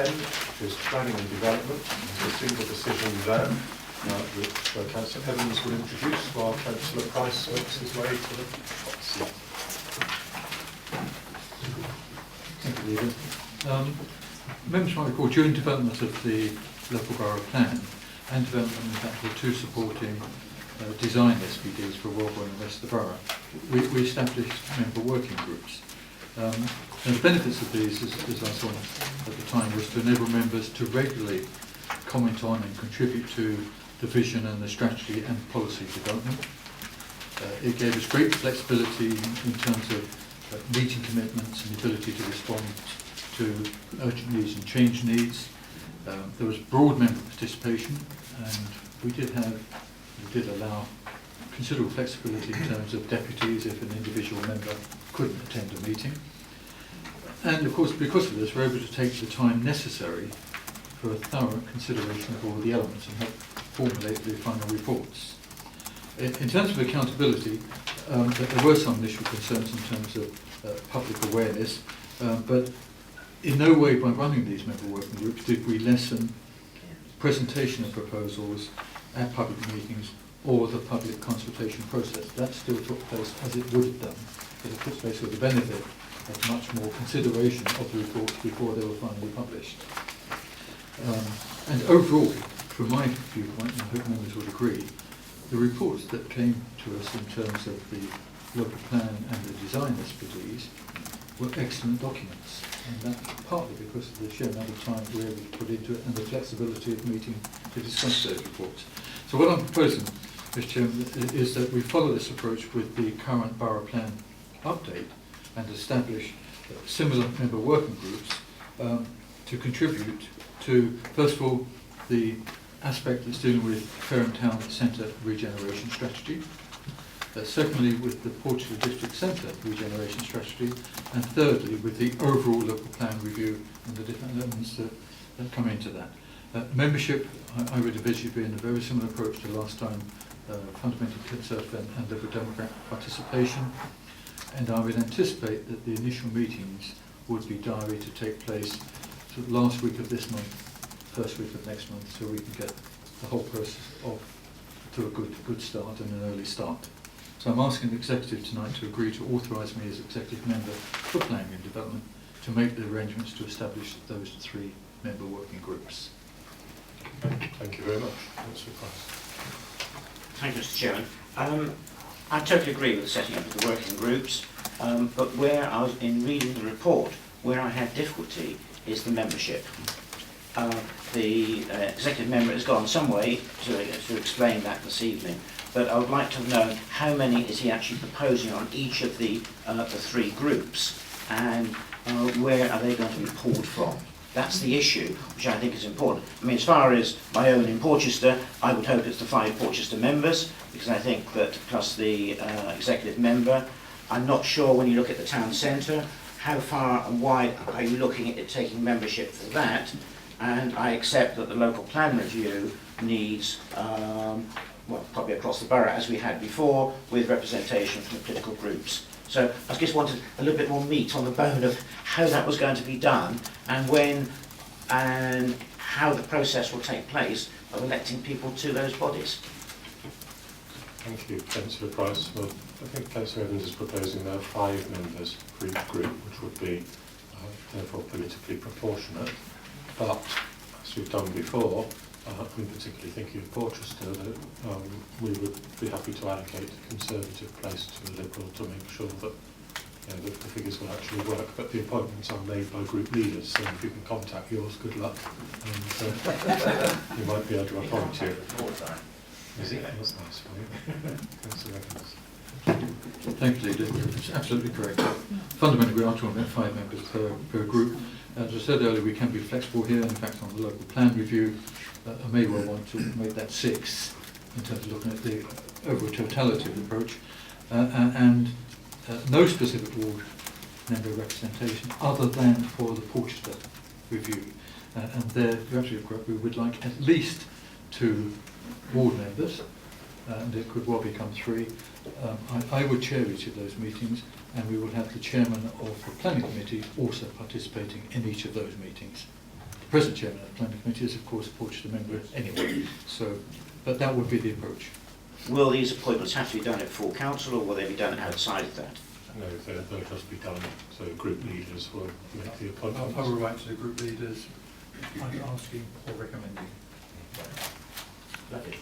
10 is planning and development. There's a single decision there that Councillor Evans will introduce while Councillor Price makes his way to the hot seat. Thank you, Leader. Members might recall during development of the local borough plan and development in fact of the two supporting design SPDs for Walborough and the rest of the borough, we established member working groups. And the benefits of these, as I saw at the time, was to enable members to regularly comment on and contribute to the vision and the strategy and policy development. It gave us great flexibility in terms of meeting commitments and the ability to respond to urgent needs and change needs. There was broad member participation, and we did allow considerable flexibility in terms of deputies if an individual member couldn't attend a meeting. And of course, because of this, we're able to take the time necessary for a thorough consideration of all the elements and help formulate the final reports. In terms of accountability, there were some initial concerns in terms of public awareness, but in no way by running these member working groups did we lessen presentation of proposals at public meetings or the public consultation process. That still took place as it would have done, but it took place with the benefit of much more consideration of the reports before they were finally published. And overall, from my viewpoint, and I hope members would agree, the reports that came to us in terms of the local plan and the design SPDs were excellent documents, and that's partly because of the sheer amount of time we were able to put into it and the flexibility of meeting to discuss those reports. So what I'm proposing, Mr. Chairman, is that we follow this approach with the current borough plan update and establish similar member working groups to contribute to, first of all, the aspect that's dealing with Fareham Town Centre regeneration strategy, secondly with the Portchester District Centre regeneration strategy, and thirdly with the overall local plan review and the different elements that come into that. Membership, I would envisage being a very similar approach to last time, fundamental Conservative and Liberal Democrat participation, and I would anticipate that the initial meetings would be diary to take place sort of last week of this month, first week of next month, so we can get the whole process off to a good start and an early start. So I'm asking the Executive tonight to agree to authorise me as Executive Member for Planning and Development to make the arrangements to establish those 3 member working groups. Thank you very much. Councillor Price. Thank you, Mr. Chairman. I totally agree with the setting up of the working groups, but where I was in reading the report, where I had difficulty is the membership. The executive member has gone some way to explain that this evening, but I would like to know how many is he actually proposing on each of the 3 groups, and where are they going to be pulled from? That's the issue, which I think is important. I mean, as far as my own in Portchester, I would hope it's the 5 Portchester members, because I think that plus the executive member, I'm not sure when you look at the town centre, how far and wide are you looking at it taking membership for that? And I accept that the local plan review needs, well, probably across the borough as we had before, with representation from the political groups. So I just wanted a little bit more meat on the bone of how that was going to be done and when and how the process will take place of electing people to those bodies. Thank you, Councillor Price. Well, I think Councillor Evans is proposing there are 5 members for each group, which would be therefore politically proportionate. But as we've done before, I'm particularly thinking of Portchester, that we would be happy to allocate a Conservative place to a Liberal to make sure that the figures will actually work. But the appointments are made by group leaders, so if you can contact yours, good luck. And you might be able to appoint you. Is it? That's nice for you. Councillor Evans. Thank you, Leader. It's absolutely correct. Fundamentally, we are talking about 5 members per group. As I said earlier, we can be flexible here. In fact, on the local plan review, I may well want to make that 6 in terms of looking at the overall totality of the approach, and no specific ward member representation other than for the Portchester review. And there, you're absolutely correct, we would like at least 2 ward members, and it could well become 3. I would chair each of those meetings, and we will have the chairman of the planning committee also participating in each of those meetings. present chairman of the planning committee is of course a Portchester member anyway. So, but that would be the approach. Will these appointments have to be done at full council, or will they be done outside of that? No, they'll just be done, so group leaders will make the I appointments. will write to the group leaders, either asking or recommending. Lovely.